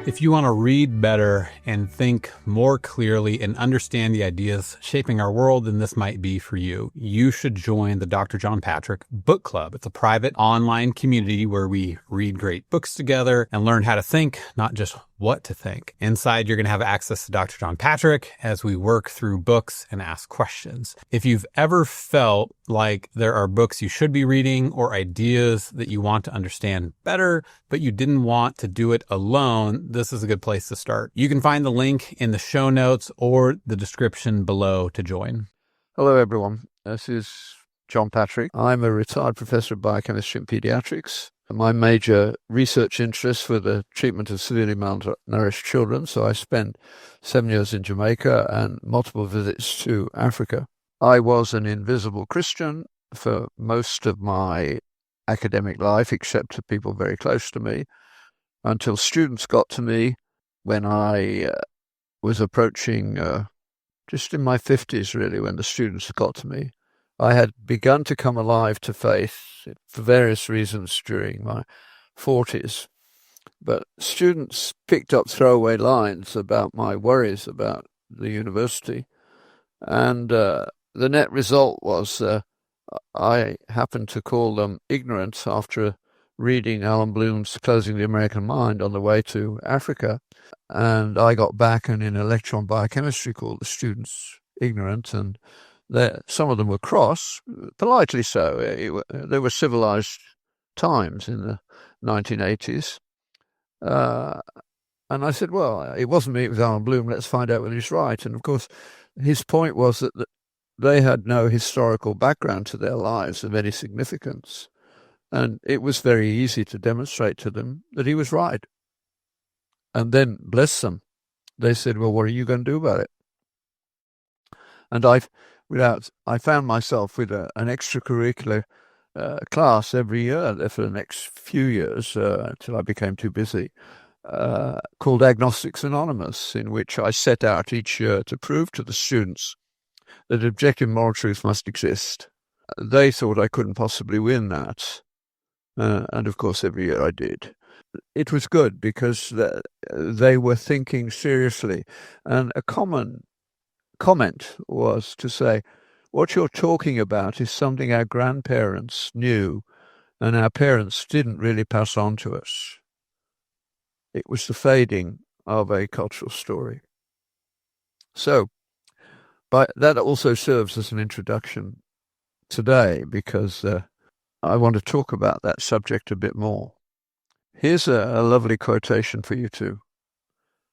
If you want to read better and think more clearly and understand the ideas shaping our world, then this might be for you. You should join the Dr. John Patrick Book Club. It's a private online community where we read great books together and learn how to think, not just what to think. Inside, you're going to have access to Dr. John Patrick as we work through books and ask questions. If you've ever felt like there are books you should be reading or ideas that you want to understand better, but you didn't want to do it alone, this is a good place to start. You can find the link in the show notes or the description below to join. Hello, everyone. This is John Patrick. I'm a retired professor of biochemistry and pediatrics. My major research interests were the treatment of severely malnourished children, so I spent 7 years in Jamaica and multiple visits to Africa. I was an invisible Christian for most of my academic life, except to people very close to me, until students got to me when I was approaching, just in my 50s really, when the students got to me. I had begun to come alive to faith for various reasons during my 40s, but students picked up throwaway lines about my worries about the university, and the net result was I happened to call them ignorant after reading Alan Bloom's Closing the American Mind on the way to Africa, and I got back and in a lecture on biochemistry called the students ignorant, and some of them were cross, politely so. They were civilized times in the 1980s. And I said, well, it wasn't me, it was Alan Bloom, let's find out whether he's right. And of course, his point was that they had no historical background to their lives of any significance. And it was very easy to demonstrate to them that he was right. And then, bless them, they said, well, what are you going to do about it? And I found myself with an extracurricular class every year for the next few years until I became too busy, called Agnostics Anonymous, in which I set out each year to prove to the students that objective moral truth must exist. They thought I couldn't possibly win that, and of course every year I did. It was good because they were thinking seriously, and a common comment was to say, what you're talking about is something our grandparents knew and our parents didn't really pass on to us. It was the fading of a cultural story. So, that also serves as an introduction today, because I want to talk about that subject a bit more. Here's a lovely quotation for you to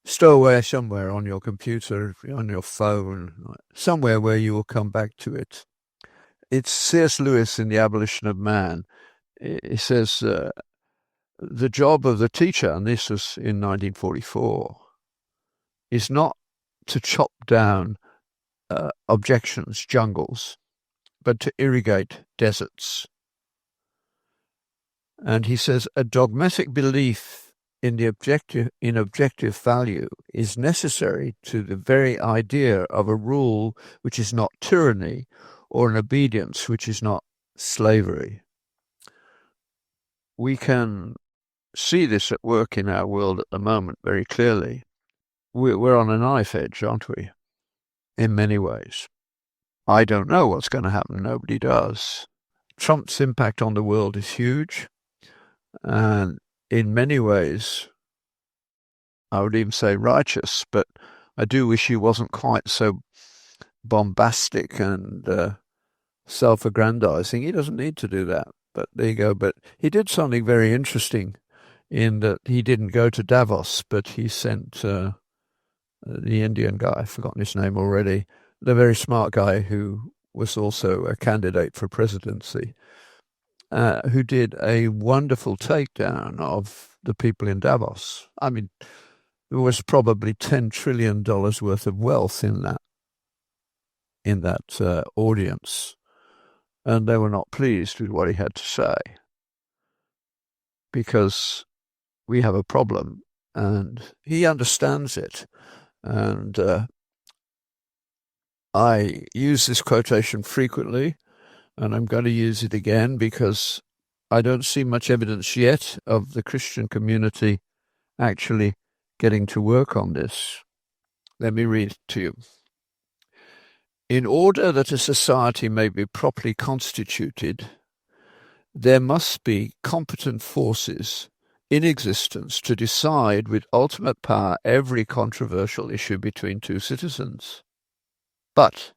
stow away somewhere on your computer, on your phone, somewhere where you will come back to it. It's C.S. Lewis in The Abolition of Man. He says, the job of the teacher, and this was in 1944, is not to chop down objections, jungles, but to irrigate deserts. And he says, a dogmatic belief in objective value is necessary to the very idea of a rule which is not tyranny, or an obedience which is not slavery. We can see this at work in our world at the moment very clearly. We're on a knife edge, aren't we? In many ways. I don't know what's going to happen. Nobody does. Trump's impact on the world is huge. And in many ways, I would even say righteous, but I do wish he wasn't quite so bombastic and self-aggrandizing. He doesn't need to do that, but there you go. But he did something very interesting in that he didn't go to Davos, but he sent the Indian guy, I've forgotten his name already, the very smart guy who was also a candidate for presidency, who did a wonderful takedown of the people in Davos. I mean, there was probably $10 trillion worth of wealth in that audience, and they were not pleased with what he had to say, because we have a problem, and he understands it. And I use this quotation frequently, and I'm going to use it again because I don't see much evidence yet of the Christian community actually getting to work on this. Let me read to you. In order that a society may be properly constituted, there must be competent forces in existence to decide with ultimate power every controversial issue between two citizens. But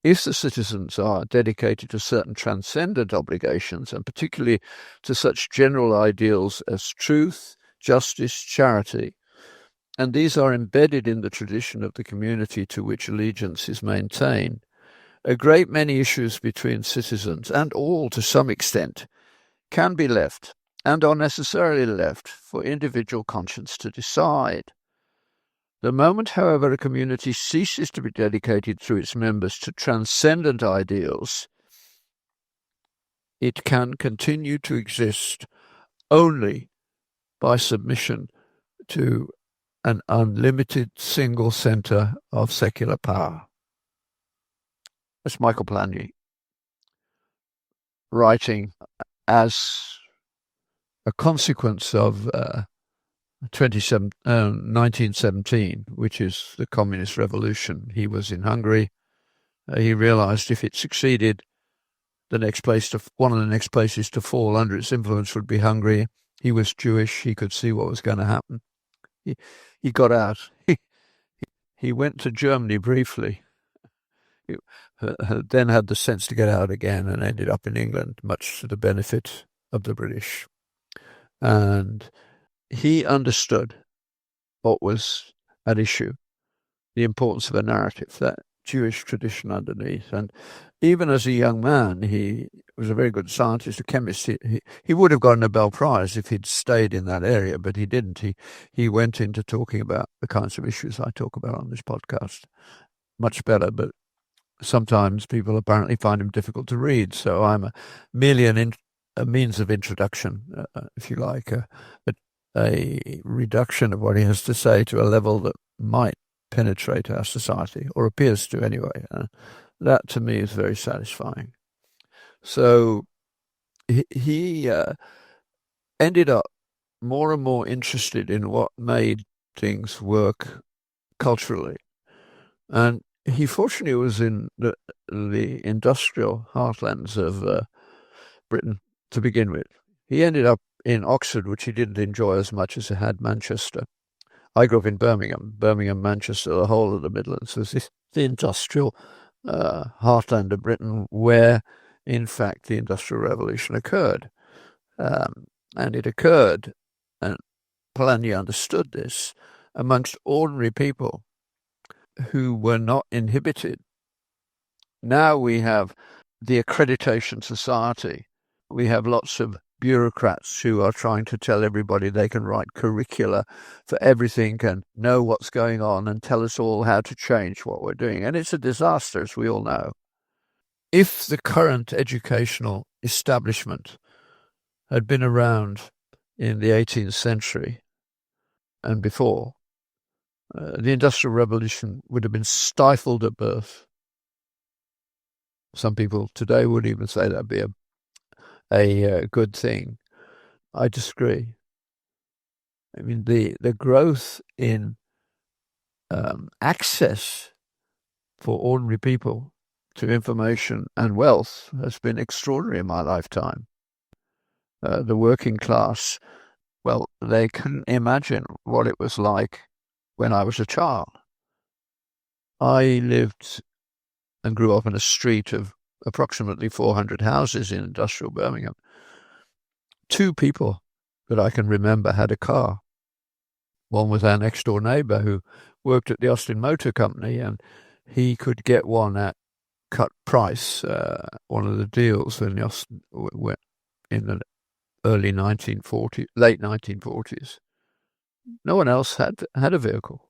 if the citizens are dedicated to certain transcendent obligations, and particularly to such general ideals as truth, justice, charity, and these are embedded in the tradition of the community to which allegiance is maintained, a great many issues between citizens, and all to some extent, can be left, and are necessarily left, for individual conscience to decide. The moment, however, a community ceases to be dedicated through its members to transcendent ideals, it can continue to exist only by submission to an unlimited single centre of secular power. That's Michael Polanyi writing as a consequence of 1917, which is the communist revolution. He was in Hungary. He realized if it succeeded, one of the next places to fall under its influence would be Hungary. He was Jewish. He could see what was going to happen. He got out. He went to Germany briefly. He then had the sense to get out again and ended up in England, much to the benefit of the British. And he understood what was at issue, the importance of a narrative, that Jewish tradition underneath. And even as a young man, he was a very good scientist, a chemist. He would have got a Nobel Prize if he'd stayed in that area, but he didn't. He went into talking about the kinds of issues I talk about on this podcast. Much better, but sometimes people apparently find him difficult to read. So I'm merely a means of introduction, if you like, a reduction of what he has to say to a level that might penetrate our society, or appears to anyway. That to me is very satisfying. So he ended up more and more interested in what made things work culturally. And he fortunately was in the industrial heartlands of Britain to begin with. He ended up in Oxford, which he didn't enjoy as much as he had Manchester. I grew up in Birmingham, Manchester, the whole of the Midlands was the industrial heartland of Britain, where, in fact, the Industrial Revolution occurred. And it occurred, and Polanyi understood this, amongst ordinary people who were not inhibited. Now we have the Accreditation Society. We have lots of bureaucrats who are trying to tell everybody they can write curricula for everything and know what's going on and tell us all how to change what we're doing. And it's a disaster, as we all know. If the current educational establishment had been around in the 18th century and before, the Industrial Revolution would have been stifled at birth. Some people today would even say that'd be a good thing. I disagree. I mean, the growth in access for ordinary people to information and wealth has been extraordinary in my lifetime. The working class, well, they couldn't imagine what it was like when I was a child. I lived and grew up in a street of approximately 400 houses in industrial Birmingham. 2 people that I can remember had a car. One was our next door neighbour who worked at the Austin Motor Company, and he could get one at cut price, one of the deals when the Austin went in the late 1940s. No one else had a vehicle.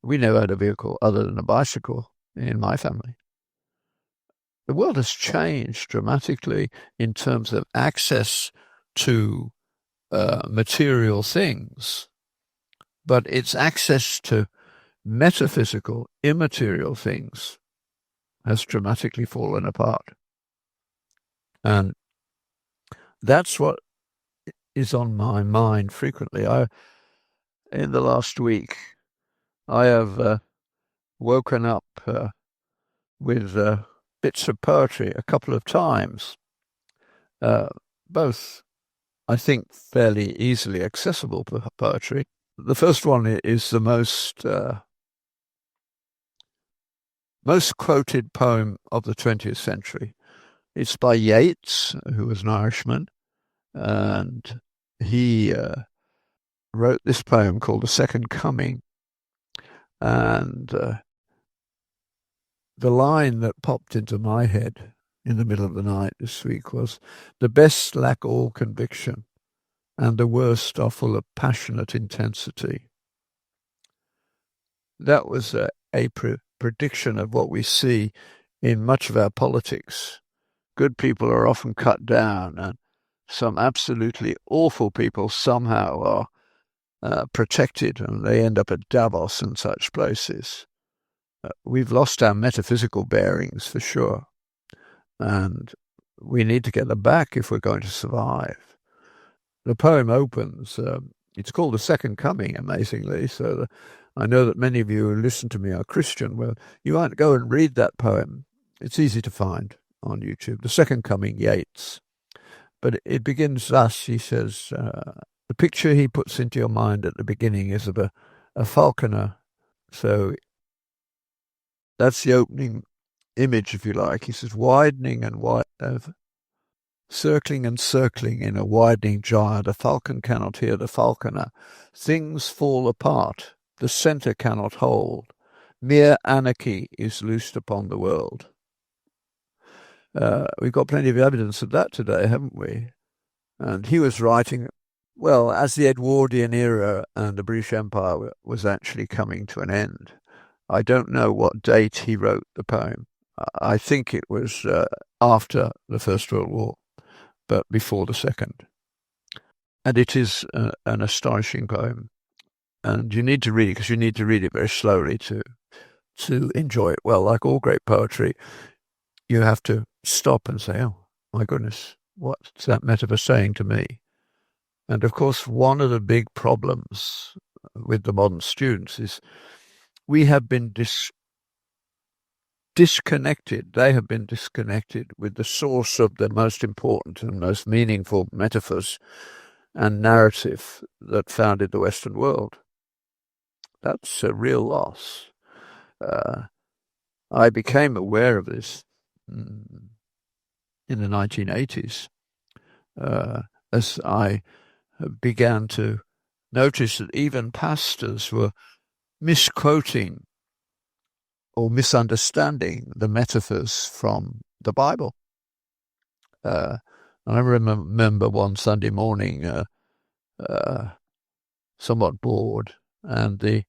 We never had a vehicle other than a bicycle in my family. The world has changed dramatically in terms of access to material things, but its access to metaphysical, immaterial things has dramatically fallen apart. And that's what is on my mind frequently. in the last week, I have woken up with bits of poetry a couple of times, both, I think, fairly easily accessible poetry. The first one is the most quoted poem of the 20th century. It's by Yeats, who was an Irishman, and he wrote this poem called The Second Coming. And the line that popped into my head in the middle of the night this week was, "The best lack all conviction, and the worst are full of passionate intensity." That was a prediction of what we see in much of our politics. Good people are often cut down, and some absolutely awful people somehow are protected, and they end up at Davos and such places. We've lost our metaphysical bearings for sure, and we need to get them back if we're going to survive. The poem opens, it's called The Second Coming, amazingly, so I know that many of you who listen to me are Christian. Well, you might go and read that poem. It's easy to find on YouTube. The Second Coming, Yeats. But it begins thus. He says, the picture he puts into your mind at the beginning is of a falconer. So that's the opening image, if you like. He says, widening and circling and circling in a widening gyre. The falcon cannot hear the falconer. Things fall apart. The centre cannot hold. Mere anarchy is loosed upon the world. We've got plenty of evidence of that today, haven't we? And he was writing, well, as the Edwardian era and the British Empire was actually coming to an end. I don't know what date he wrote the poem. I think it was after the First World War, but before the Second. And it is an astonishing poem. And you need to read it, because you need to read it very slowly to enjoy it. Well, like all great poetry, you have to stop and say, oh, my goodness, what's that metaphor saying to me? And of course, one of the big problems with the modern students is we have been disconnected. They have been disconnected with the source of the most important and most meaningful metaphors and narrative that founded the Western world. That's a real loss. I became aware of this in the 1980s as I began to notice that even pastors were misquoting or misunderstanding the metaphors from the Bible. I remember one Sunday morning, somewhat bored, and the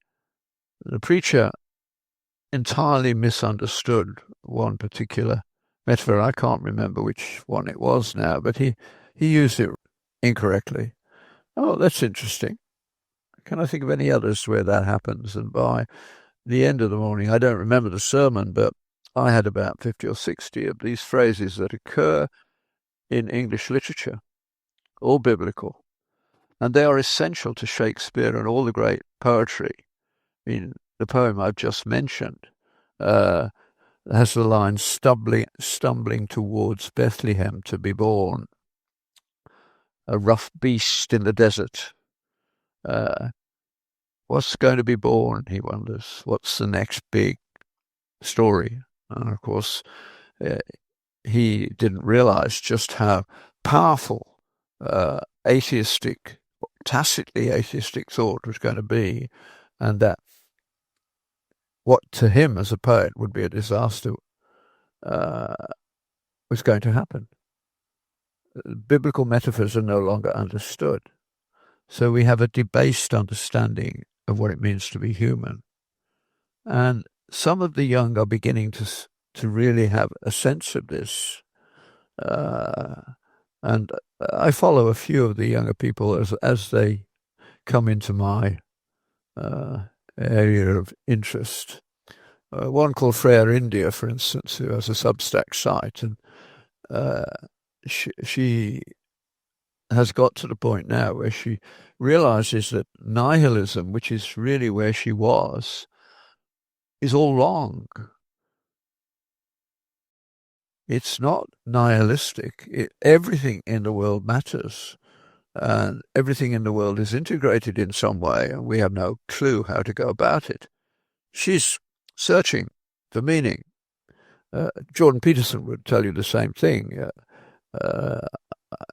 preacher entirely misunderstood one particular metaphor. I can't remember which one it was now, but he used it incorrectly. Oh, that's interesting. Can I think of any others where that happens? And by the end of the morning, I don't remember the sermon, but I had about 50 or 60 of these phrases that occur in English literature, all biblical. And they are essential to Shakespeare and all the great poetry. I mean, the poem I've just mentioned has the line, stumbling towards Bethlehem to be born, a rough beast in the desert. What's going to be born, he wonders. What's the next big story? And of course, he didn't realize just how powerful tacitly atheistic thought was going to be, and that what to him as a poet would be a disaster was going to happen. Biblical metaphors are no longer understood. So we have a debased understanding of what it means to be human. And some of the young are beginning to really have a sense of this. And I follow a few of the younger people as they come into my area of interest. One called Freya India, for instance, who has a Substack site, and she has got to the point now where she realizes that nihilism, which is really where she was, is all wrong. It's not nihilistic. Everything in the world matters, and everything in the world is integrated in some way, and we have no clue how to go about it. She's searching for meaning. Jordan Peterson would tell you the same thing.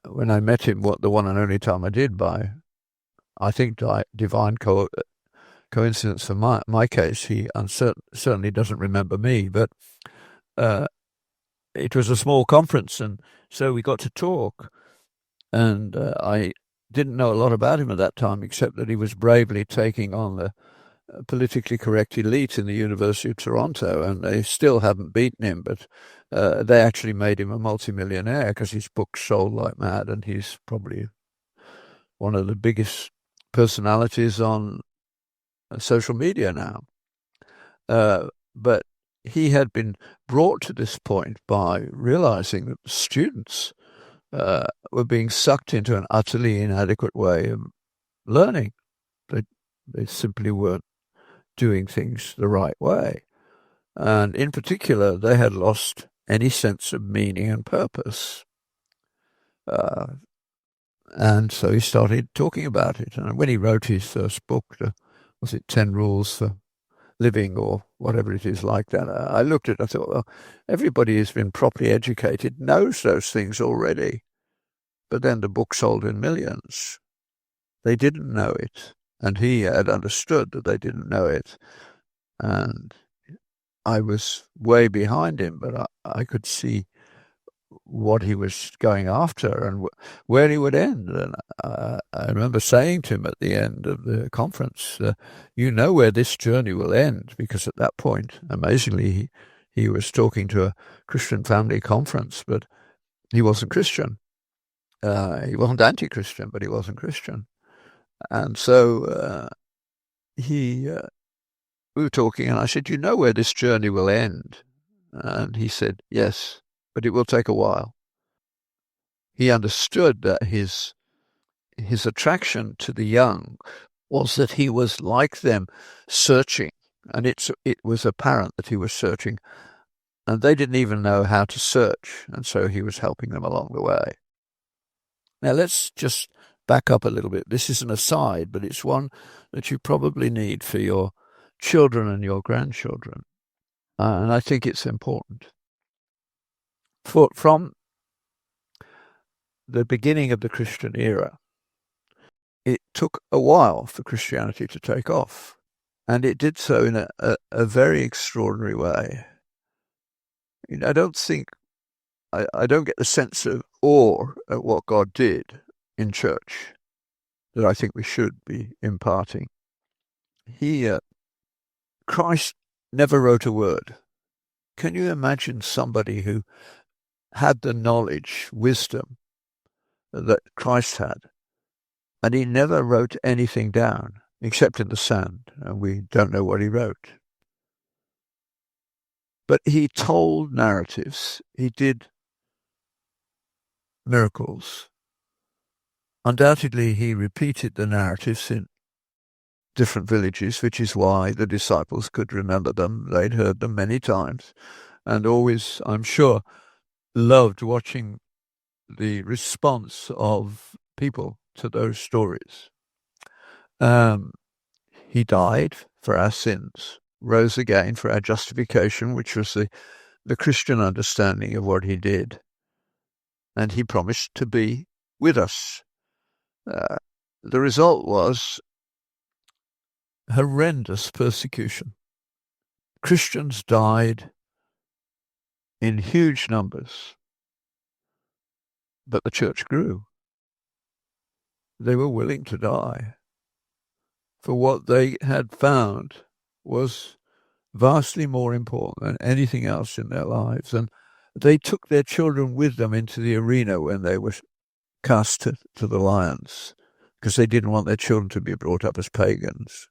When I met him, the one and only time I did, by, I think, divine coincidence for my case, he certainly doesn't remember me, but it was a small conference, and so we got to talk. And I didn't know a lot about him at that time, except that he was bravely taking on the politically correct elite in the University of Toronto, and they still haven't beaten him, but they actually made him a multimillionaire because his books sold like mad, and he's probably one of the biggest personalities on social media now. But he had been brought to this point by realizing that students were being sucked into an utterly inadequate way of learning. They simply weren't doing things the right way. And in particular, they had lost any sense of meaning and purpose. And so he started talking about it. And when he wrote his first book, was it 10 Rules for Living or whatever it is like that, I looked at it, I thought, well, everybody who's been properly educated knows those things already. But then the book sold in millions. They didn't know it. And he had understood that they didn't know it. And I was way behind him, but I could see what he was going after and where he would end. And I remember saying to him at the end of the conference, you know where this journey will end, because at that point, amazingly, he was talking to a Christian family conference, but he wasn't Christian. He wasn't anti-Christian, but he wasn't Christian. And so we were talking, and I said, you know where this journey will end? And he said, yes, but it will take a while. He understood that his attraction to the young was that he was like them, searching, and it was apparent that he was searching, and they didn't even know how to search, and so he was helping them along the way. Now let's just back up a little bit. This is an aside, but it's one that you probably need for your children and your grandchildren, and I think it's important. From the beginning of the Christian era, it took a while for Christianity to take off, and it did so in a very extraordinary way. I don't get the sense of awe at what God did in church that I think we should be imparting. Christ never wrote a word. Can you imagine somebody who had the knowledge, wisdom that Christ had, and he never wrote anything down except in the sand, and we don't know what he wrote. But he told narratives. He did miracles. Undoubtedly, he repeated the narratives in different villages, which is why the disciples could remember them. They'd heard them many times, and always, I'm sure, loved watching the response of people to those stories. He died for our sins, rose again for our justification, which was the Christian understanding of what he did. And he promised to be with us. The result was horrendous persecution. Christians died in huge numbers, but the church grew. They were willing to die, for what they had found was vastly more important than anything else in their lives. And they took their children with them into the arena when they were cast to the lions, because they didn't want their children to be brought up as pagans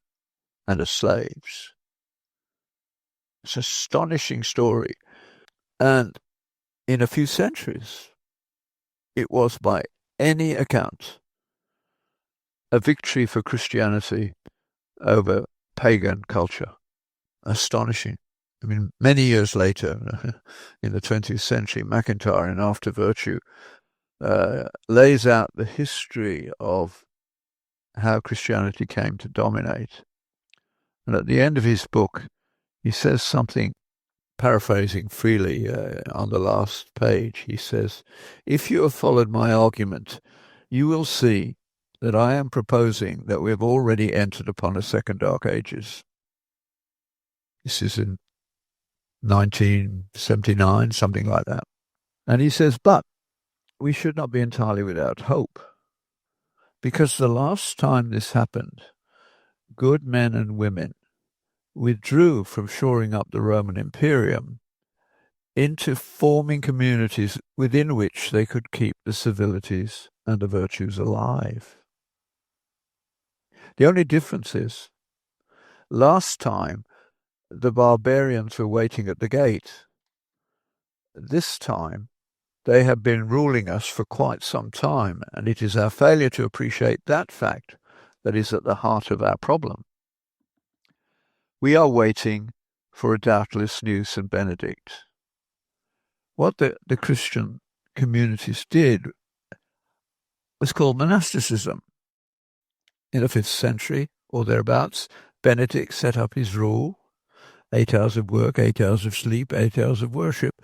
and as slaves. It's an astonishing story. And in a few centuries, it was by any account, a victory for Christianity over pagan culture. Astonishing. I mean, many years later, in the 20th century, MacIntyre in After Virtue lays out the history of how Christianity came to dominate. And at the end of his book, he says something, paraphrasing freely on the last page. He says, "If you have followed my argument, you will see that I am proposing that we have already entered upon a second Dark Ages." This is in 1979, something like that. And he says, but we should not be entirely without hope, because the last time this happened, good men and women withdrew from shoring up the Roman Imperium into forming communities within which they could keep the civilities and the virtues alive. The only difference is, last time the barbarians were waiting at the gate. This time they have been ruling us for quite some time, and it is our failure to appreciate that fact that is at the heart of our problem. We are waiting for a doubtless new St. Benedict. What the Christian communities did was called monasticism. In the 5th century or thereabouts, Benedict set up his rule: 8 hours of work, 8 hours of sleep, 8 hours of worship.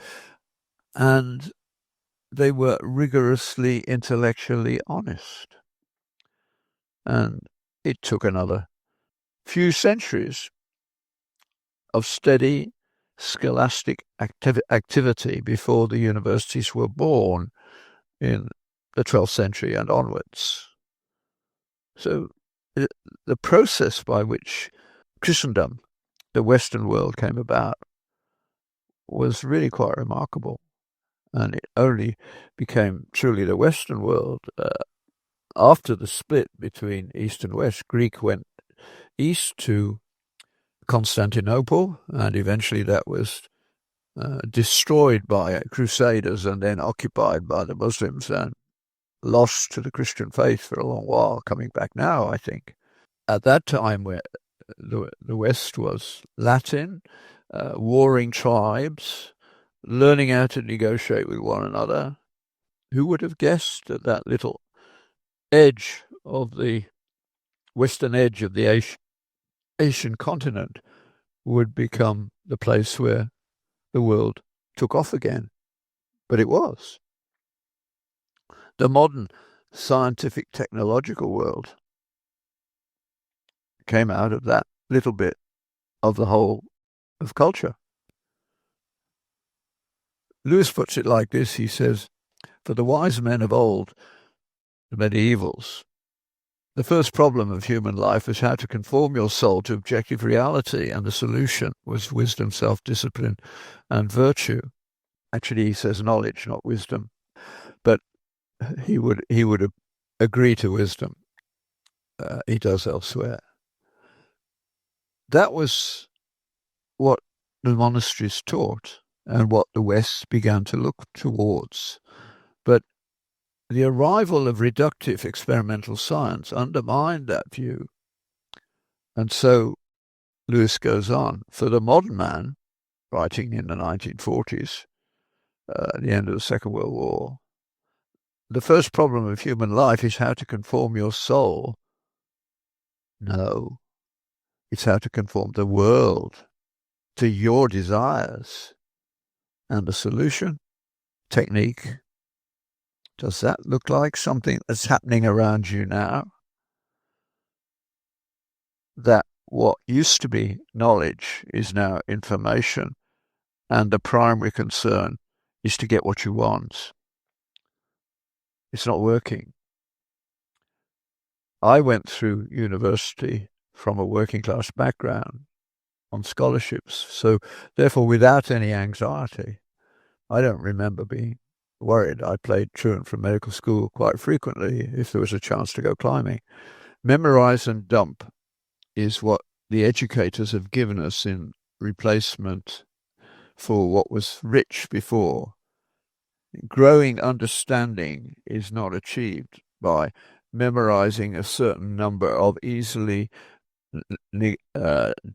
And they were rigorously intellectually honest. And it took another few centuries of steady scholastic activity before the universities were born in the 12th century and onwards. So the process by which Christendom, the Western world, came about was really quite remarkable. And it only became truly the Western world after the split between East and West. Greek went east to Constantinople, and eventually that was destroyed by crusaders and then occupied by the Muslims and lost to the Christian faith for a long while, coming back now, I think. At that time, where the West was Latin, warring tribes, learning how to negotiate with one another. Who would have guessed that that little edge of the western edge of the Asian continent would become the place where the world took off again? But it was. The modern scientific technological world came out of that little bit of the whole of culture. Lewis puts it like this. He says, for the wise men of old, the medievals, the first problem of human life was how to conform your soul to objective reality, and the solution was wisdom, self-discipline, and virtue. Actually, he says knowledge, not wisdom, but he would agree to wisdom. He does elsewhere. That was what the monasteries taught and what the West began to look towards. But the arrival of reductive experimental science undermined that view. And so Lewis goes on, for the modern man, writing in the 1940s, at the end of the Second World War, the first problem of human life is how to conform your soul. No, it's how to conform the world to your desires. And the solution? Technique. Does that look like something that's happening around you now? That what used to be knowledge is now information, and the primary concern is to get what you want. It's not working. I went through university from a working class background on scholarships, so therefore without any anxiety. I don't remember being worried. I played truant from medical school quite frequently if there was a chance to go climbing. Memorize and dump is what the educators have given us in replacement for what was rich before. growing understanding is not achieved by memorizing a certain number of easily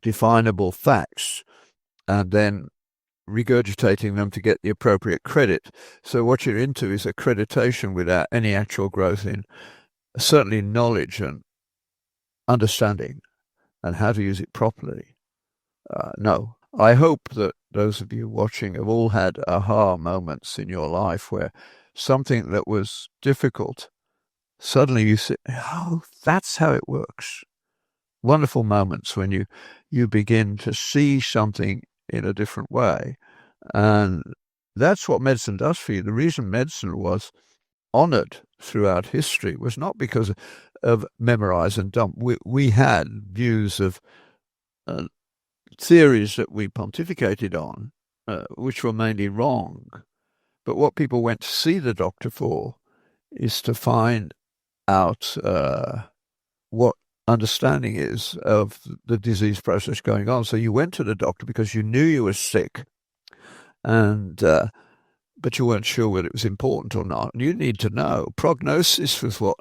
definable facts and then regurgitating them to get the appropriate credit. So what you're into is accreditation without any actual growth in certainly knowledge and understanding and how to use it properly. No. I hope that those of you watching have all had aha moments in your life where something that was difficult, suddenly you say, oh, that's how it works. Wonderful moments when you begin to see something in a different way. And that's what medicine does for you. The reason medicine was honored throughout history was not because of memorize and dump. We had views of theories that we pontificated on, which were mainly wrong. But what people went to see the doctor for is to find out what understanding is of the disease process going on. So you went to the doctor because you knew you were sick, and but you weren't sure whether it was important or not. And you need to know. Prognosis was what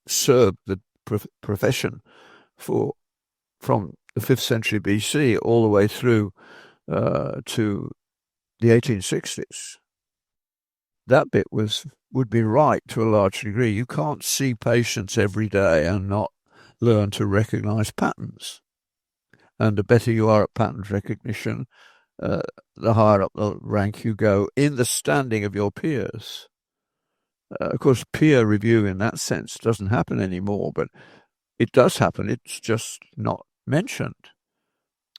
served the profession from the 5th century BC all the way through to the 1860s. That bit would be right to a large degree. You can't see patients every day and not learn to recognize patterns. And the better you are at patterns recognition, the higher up the rank you go in the standing of your peers. Of course, peer review in that sense doesn't happen anymore, but it does happen. It's just not mentioned.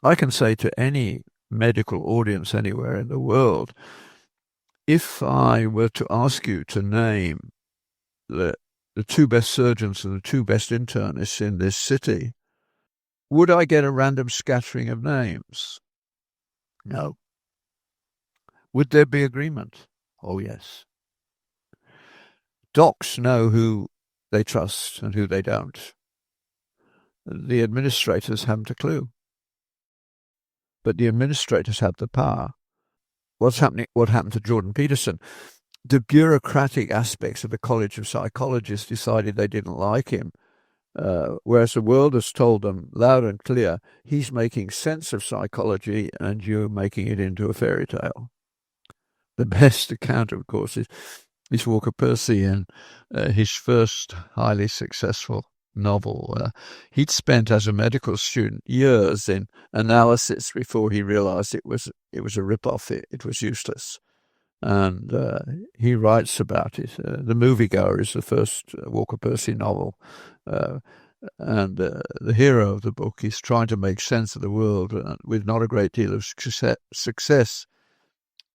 I can say to any medical audience anywhere in the world, if I were to ask you to name the 2 best surgeons and the 2 best internists in this city, would I get a random scattering of names? No. Would there be agreement? Oh, yes. Docs know who they trust and who they don't. The administrators haven't a clue. But the administrators have the power. What happened to Jordan Peterson? The bureaucratic aspects of the College of Psychologists decided they didn't like him, whereas the world has told them loud and clear, he's making sense of psychology and you're making it into a fairy tale. The best account, of course, is Walker Percy and his first highly successful novel. He'd spent as a medical student years in analysis before he realized it was a rip-off. It was useless. And he writes about it. The Moviegoer is the first Walker Percy novel. And the hero of the book is trying to make sense of the world with not a great deal of success.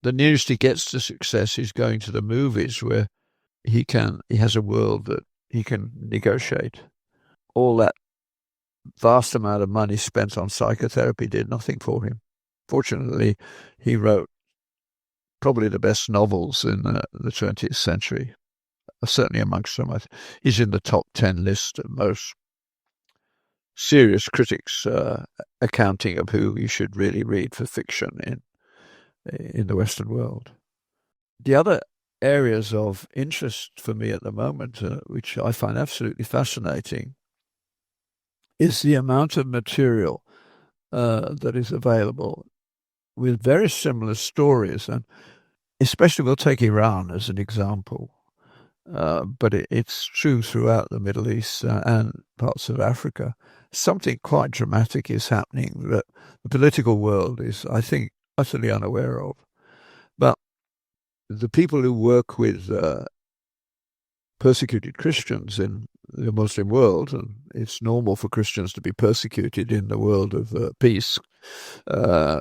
The nearest he gets to success is going to the movies where he has a world that he can negotiate. All that vast amount of money spent on psychotherapy did nothing for him. Fortunately, he wrote probably the best novels in the 20th century, certainly amongst them. He's in the top 10 list of most serious critics' accounting of who you should really read for fiction in the Western world. The other areas of interest for me at the moment, which I find absolutely fascinating, is the amount of material that is available with very similar stories. And especially we'll take Iran as an example, but it's true throughout the Middle East and parts of Africa. Something quite dramatic is happening that the political world is, I think, utterly unaware of. But the people who work with persecuted Christians in the Muslim world, and it's normal for Christians to be persecuted in the world of peace,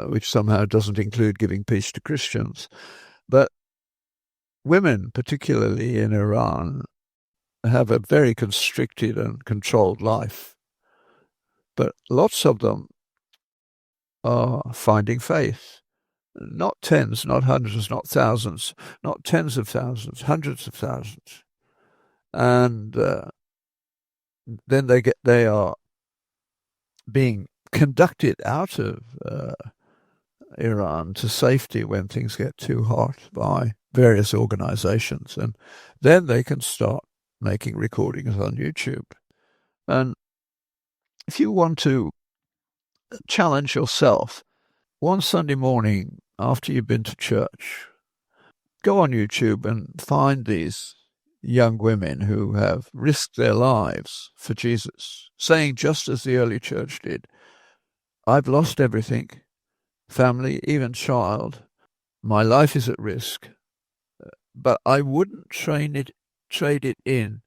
which somehow doesn't include giving peace to Christians. But women, particularly in Iran, have a very constricted and controlled life. But lots of them are finding faith. Not tens, not hundreds, not thousands, not tens of thousands, hundreds of thousands. And then they are being conducted out of Iran to safety when things get too hot by various organizations. And then they can start making recordings on YouTube. And if you want to challenge yourself, one Sunday morning after you've been to church, go on YouTube and find these young women who have risked their lives for Jesus, saying just as the early church did, I've lost everything, family, even child. My life is at risk, but I wouldn't trade it in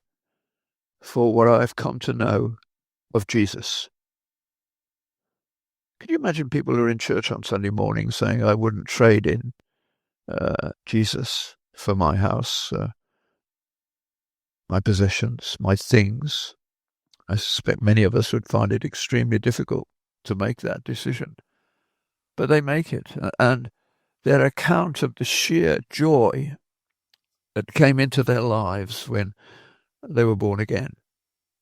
for what I've come to know of Jesus. Can you imagine people who are in church on Sunday morning saying, I wouldn't trade in Jesus for my house, my possessions, my things? I suspect many of us would find it extremely difficult to make that decision. But they make it. And their account of the sheer joy that came into their lives when they were born again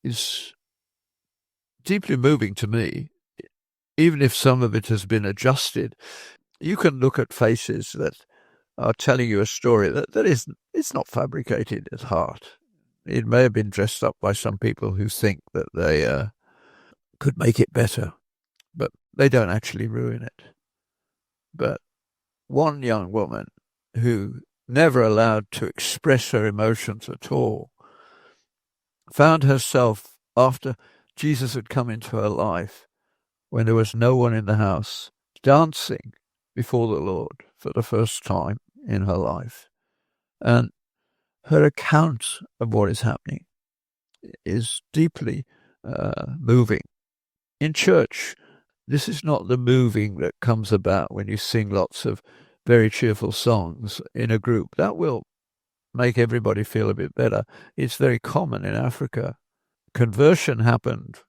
is deeply moving to me. Even if some of it has been adjusted, you can look at faces that are telling you a story it's not fabricated at heart. It may have been dressed up by some people who think that they could make it better, but they don't actually ruin it. But one young woman who never allowed to express her emotions at all found herself, after Jesus had come into her life, when there was no one in the house, dancing before the Lord for the first time in her life. And her account of what is happening is deeply moving. In church, this is not the moving that comes about when you sing lots of very cheerful songs in a group. That will make everybody feel a bit better. It's very common in Africa. Conversion happened,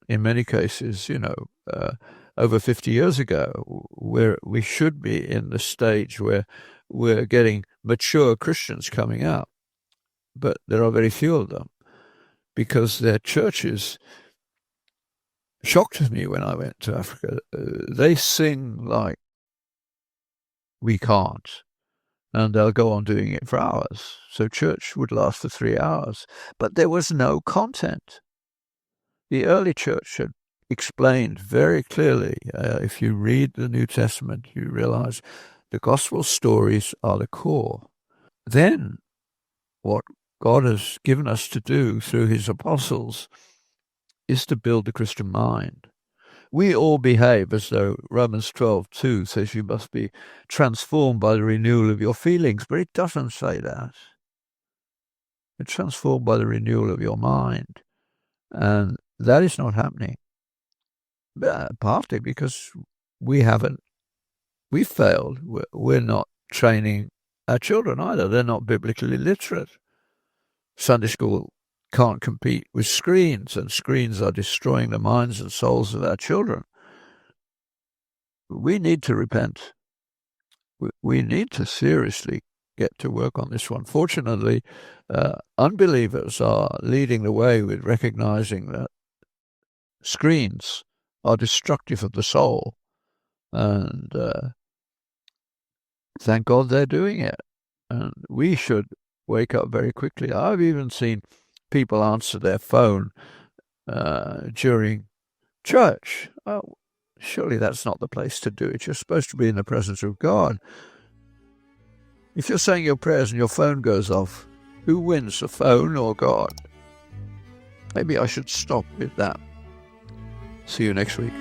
in many cases, over 50 years ago, where we should be in the stage where we're getting mature Christians coming out. But there are very few of them because their churches shocked me when I went to Africa. They sing like we can't, and they'll go on doing it for hours. So church would last for 3 hours, but there was no content. The early church had explained very clearly, if you read the New Testament, you realize the gospel stories are the core. Then what God has given us to do through his apostles is to build the Christian mind. We all behave as though Romans 12:2 says you must be transformed by the renewal of your feelings, but it doesn't say that. It's transformed by the renewal of your mind. And that is not happening. Partly because we failed. We're not training our children either. They're not biblically literate. Sunday school can't compete with screens, and screens are destroying the minds and souls of our children. We need to repent. We need to seriously get to work on this one. Fortunately, unbelievers are leading the way with recognizing that screens are destructive of the soul, and thank God they're doing it. And we should wake up very quickly. I've even seen people answer their phone during church. Oh, surely that's not the place to do it. You're supposed to be in the presence of God. If you're saying your prayers and your phone goes off, who wins, the phone or God? Maybe I should stop with that. See you next week.